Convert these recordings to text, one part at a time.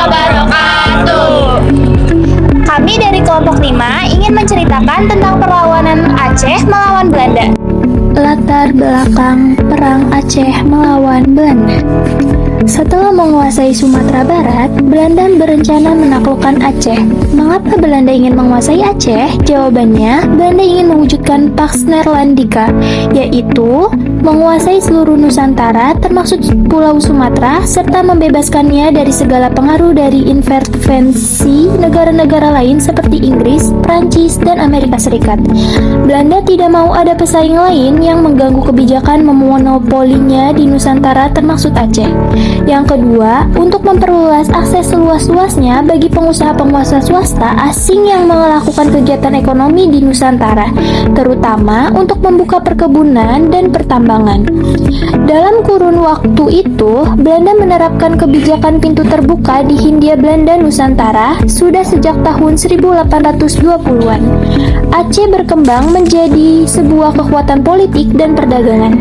wabarakatuh. Kami dari kelompok 5 ingin menceritakan tentang perlawanan Aceh melawan Belanda. Latar belakang Perang Aceh melawan Belanda. Setelah menguasai Sumatera Barat, Belanda berencana menaklukkan Aceh. Mengapa Belanda ingin menguasai Aceh? Jawabannya, Belanda ingin mewujudkan Pax Neerlandica, yaitu menguasai seluruh Nusantara termasuk Pulau Sumatera serta membebaskannya dari segala pengaruh dari intervensi negara-negara lain seperti Inggris, Prancis, dan Amerika Serikat. Belanda tidak mau ada pesaing lain yang mengganggu kebijakan memonopolinya di Nusantara termasuk Aceh. Yang kedua, untuk memperluas akses seluas-luasnya bagi pengusaha-pengusaha swasta asing yang melakukan kegiatan ekonomi di Nusantara, terutama untuk membuka perkebunan dan pertambangan. Dalam kurun waktu itu, Belanda menerapkan kebijakan pintu terbuka di Hindia Belanda Nusantara sudah sejak tahun 1820-an. Aceh berkembang menjadi sebuah kekuatan politik dan perdagangan.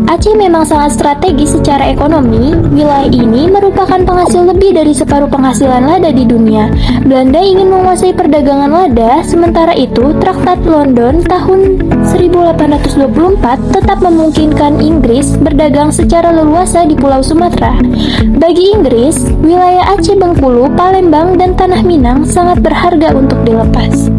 Aceh memang sangat strategis secara ekonomi. Wilayah ini merupakan penghasil lebih dari separuh penghasilan lada di dunia. Belanda ingin menguasai perdagangan lada, sementara itu Traktat London tahun 1824 tetap memungkinkan Inggris berdagang secara leluasa di Pulau Sumatera. Bagi Inggris, wilayah Aceh Bengkulu, Palembang, dan Tanah Minang sangat berharga untuk dilepas.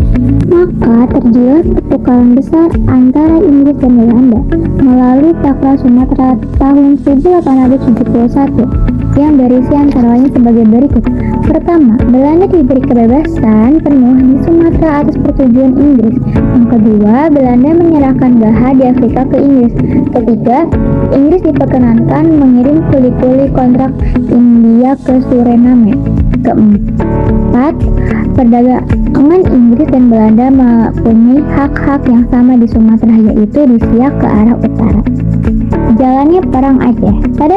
Maka terjadilah pertukaran besar antara Inggris dan Belanda melalui Taklak Sumatera tahun 1871 yang berisi antara lain sebagai berikut. Pertama, Belanda diberi kebebasan penuh di Sumatera atas persetujuan Inggris. Yang kedua, Belanda menyerahkan Baha di Afrika ke Inggris. Ketiga, Inggris diperkenankan mengirim kuli-kuli kontrak India ke Suriname. Keempat, perdagangan Inggris dan Belanda mempunyai hak-hak yang sama di Sumatera, yaitu di Siak ke arah utara. Jalannya Perang Aceh. Pada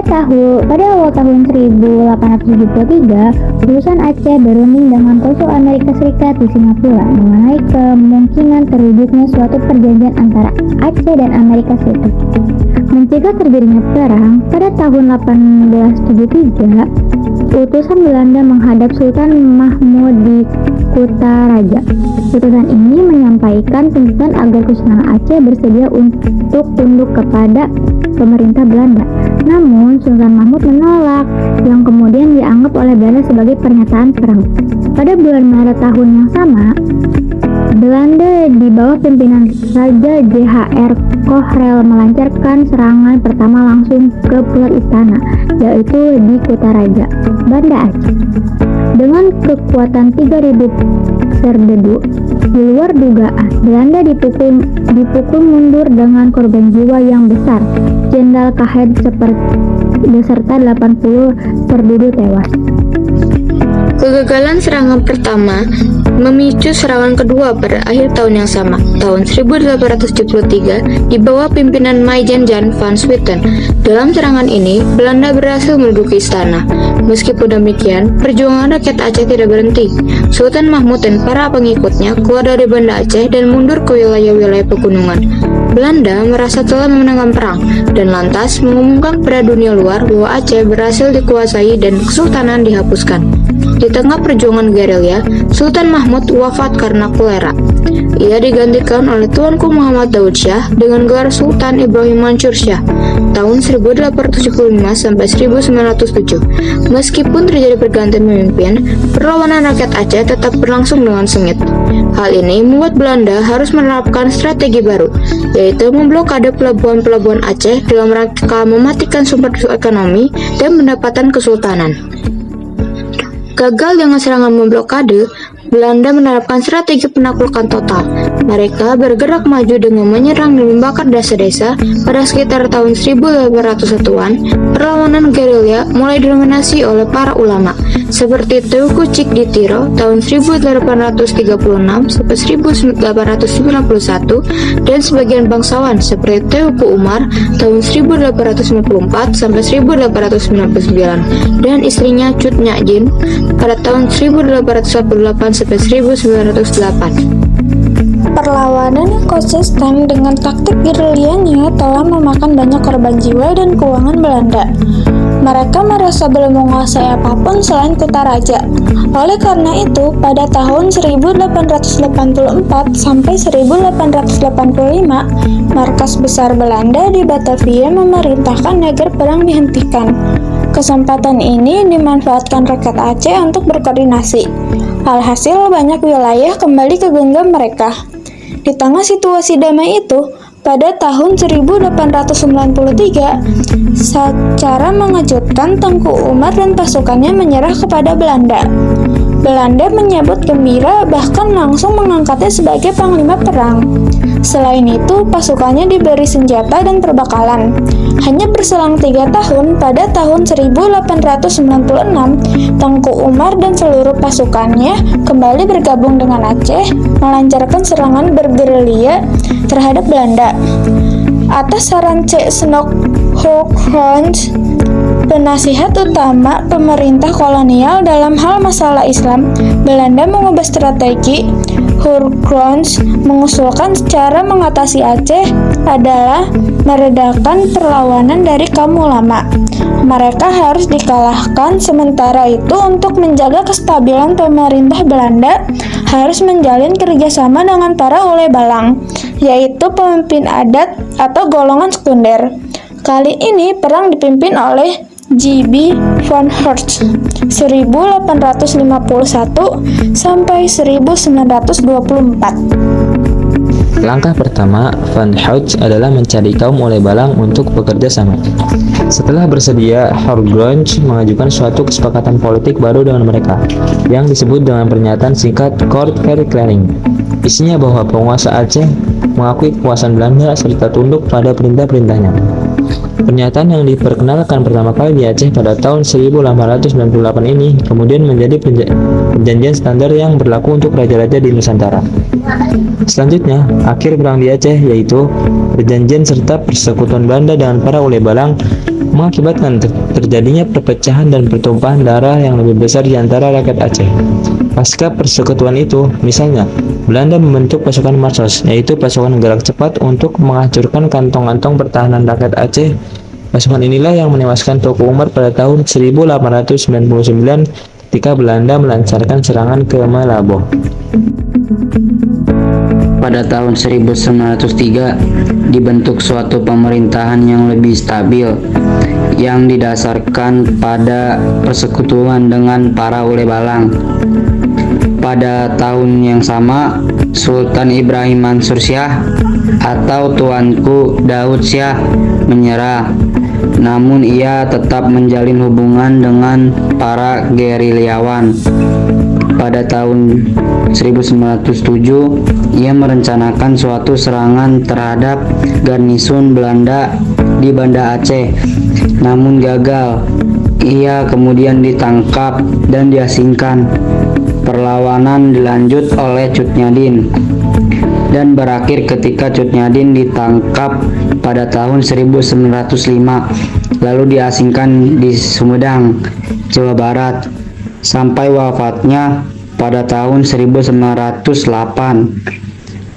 awal tahun 1873, utusan Aceh berunding dengan konsul Amerika Serikat di Singapura mengenai kemungkinan terwujudnya suatu perjanjian antara Aceh dan Amerika Serikat. Mencegah terjadinya perang, pada tahun 1873, utusan Belanda menghadap Sultan Mahmud di Kutaraja. Utusan ini menyampaikan tuntutan agar Kesultanan Aceh bersedia untuk tunduk kepada pemerintah Belanda. Namun Sultan Mahmud menolak, yang kemudian dianggap oleh Belanda sebagai pernyataan perang. Pada bulan Maret tahun yang sama, Belanda di bawah pimpinan Raja JHR Kohrel melancarkan serangan pertama langsung ke pusat istana, yaitu di Kutaraja, Banda Aceh. Dengan kekuatan 3.000 serdedu, di luar dugaan, Belanda dipukul mundur dengan korban jiwa yang besar. Jenderal Kahed beserta 80 serdedu tewas. Kegagalan serangan pertama memicu serangan kedua pada akhir tahun yang sama, tahun 1873, di bawah pimpinan Maijen Jan van Swieten. Dalam serangan ini, Belanda berhasil menduduki istana. Meskipun demikian, perjuangan rakyat Aceh tidak berhenti. Sultan Mahmud dan para pengikutnya keluar dari Banda Aceh dan mundur ke wilayah-wilayah pegunungan. Belanda merasa telah memenangkan perang dan lantas mengumumkan kepada dunia luar bahwa Aceh berhasil dikuasai dan kesultanan dihapuskan. Di tengah perjuangan gerilya, Sultan Mahmud wafat karena kolera. Ia digantikan oleh Tuanku Muhammad Daud Shah dengan gelar Sultan Ibrahim Mansur Shah tahun 1875 sampai 1907. Meskipun terjadi pergantian pemimpin, perlawanan rakyat Aceh tetap berlangsung dengan sengit. Hal ini membuat Belanda harus menerapkan strategi baru, yaitu memblokade pelabuhan-pelabuhan Aceh dalam rangka mematikan sumber ekonomi dan pendapatan kesultanan. Gagal dengan serangan memblokade, Belanda menerapkan strategi penaklukan total. Mereka bergerak maju dengan menyerang dan membakar desa-desa. Pada sekitar tahun 1801-an, perlawanan gerilya mulai didominasi oleh para ulama, seperti Teuku Cik di Tiro tahun 1836 sampai 1891, dan sebagian bangsawan seperti Teuku Umar tahun 1894 sampai 1899, dan istrinya Cut Nyak Jin pada tahun 1848 sampai 1908. Perlawanan yang konsisten dengan taktik gerilyanya telah memakan banyak korban jiwa dan keuangan Belanda. Mereka merasa belum menguasai apapun selain Kutaraja. Oleh karena itu, pada tahun 1884 sampai 1885, markas besar Belanda di Batavia memerintahkan agar perang dihentikan. Kesempatan ini dimanfaatkan rakyat Aceh untuk berkoordinasi. Alhasil, banyak wilayah kembali ke genggam mereka. Di tengah situasi damai itu, pada tahun 1893, secara mengejutkan Tengku Umar dan pasukannya menyerah kepada Belanda. Belanda menyambut gembira, bahkan langsung mengangkatnya sebagai panglima perang. Selain itu, pasukannya diberi senjata dan perbekalan. Hanya berselang 3 tahun, pada tahun 1896, Tengku Umar dan seluruh pasukannya kembali bergabung dengan Aceh, melancarkan serangan bergerilya terhadap Belanda. Atas saran Cek Snok Hoogkrans, penasihat utama pemerintah kolonial dalam hal masalah Islam, Belanda mengubah strategi. Hoogkrans mengusulkan cara mengatasi Aceh adalah meredakan perlawanan dari kaum ulama. Mereka harus dikalahkan, sementara itu untuk menjaga kestabilan pemerintah Belanda harus menjalin kerjasama dengan para ulai balang, yaitu pemimpin adat atau golongan sekunder. Kali ini perang dipimpin oleh J.B. van Hertz 1851 sampai 1924. Langkah pertama Van Hertz adalah mencari kaum oleh balang untuk bekerja sama. Setelah bersedia, Hoogkrans mengajukan suatu kesepakatan politik baru dengan mereka, yang disebut dengan pernyataan singkat Kortverklaring. Isinya bahwa penguasa Aceh mengakui kekuasaan Belanda serta tunduk pada perintah-perintahnya. Pernyataan yang diperkenalkan pertama kali di Aceh pada tahun 1898 ini kemudian menjadi perjanjian standar yang berlaku untuk raja-raja di Nusantara. Selanjutnya, akhir perang di Aceh, yaitu perjanjian serta persekutuan Belanda dengan para ulai balang, mengakibatkan terjadinya perpecahan dan pertumpahan darah yang lebih besar di antara rakyat Aceh. Pasca persekutuan itu, misalnya, Belanda membentuk pasukan Marsos, yaitu pasukan gerak cepat untuk menghancurkan kantong-kantong pertahanan rakyat Aceh. Pasukan inilah yang menewaskan Tengku Umar pada tahun 1899 ketika Belanda melancarkan serangan ke Malabo. Pada tahun 1903 dibentuk suatu pemerintahan yang lebih stabil yang didasarkan pada persekutuan dengan para ulai balang. Pada tahun yang sama, Sultan Ibrahim Mansur Shah atau Tuanku Daud Shah menyerah. Namun ia tetap menjalin hubungan dengan para gerilyawan. Pada tahun 1907, ia merencanakan suatu serangan terhadap garnison Belanda di Banda Aceh, namun gagal. Ia kemudian ditangkap dan diasingkan. Perlawanan dilanjut oleh Cut Nyadin dan berakhir ketika Cut Nyadin ditangkap pada tahun 1905, lalu diasingkan di Sumedang, Jawa Barat, sampai wafatnya pada tahun 1908.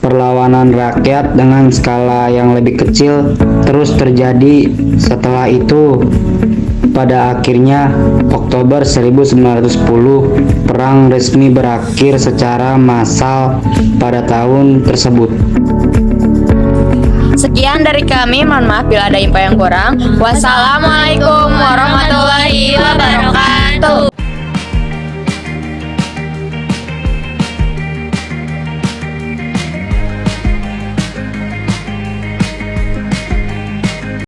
Perlawanan rakyat dengan skala yang lebih kecil terus terjadi setelah itu. Pada akhirnya, Oktober 1910, perang resmi berakhir secara massal pada tahun tersebut. Sekian dari kami, mohon maaf bila ada info yang kurang. Wassalamualaikum warahmatullahi wabarakatuh.